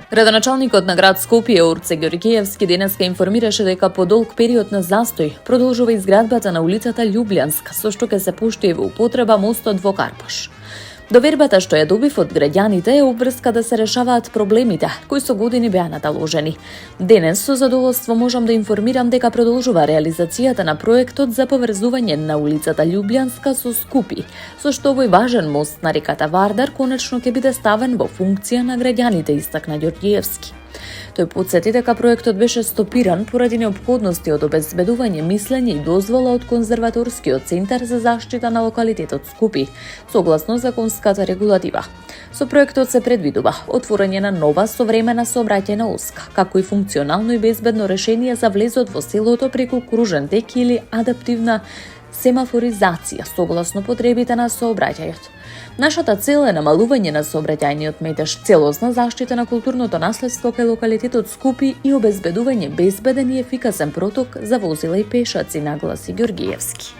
Градоначалникот на град Скопје Орце Ѓорѓиевски денеска информираше дека по долг период на застој продолжува изградбата на улицата Љубљанска, со што ќе се пушти во употреба мостот во Карпош. Довербата што ја добив од граѓаните е обврска да се решаваат проблемите кои со години беа наталожени. Денес со задоволство можам да информирам дека продолжува реализацијата на проектот за поврзување на улицата Љубљанска со Скупи, со што овој важен мост на реката Вардар конечно ќе биде ставен во функција на граѓаните, истакна Ѓорѓиевски. Тој потсети дека проектот беше стопиран поради неопходности од обезбедување мислење и дозвола од Конзерваторскиот центар за заштита на локалитетот Скупи, согласно законската регулатива. Со проектот се предвидува отворање на нова современа сообраќајна оска, како и функционално и безбедно решение за влезот во селото преку кружен тек или адаптивна семафоризација согласно потребите на сообраќајот. Нашата цел е намалување на сообраќајниот метеж, целосна заштита на културното наследство кај локалитетот Скупи и обезбедување безбеден и ефикасен проток за возила и пешаци, нагласи Ѓорѓиевски.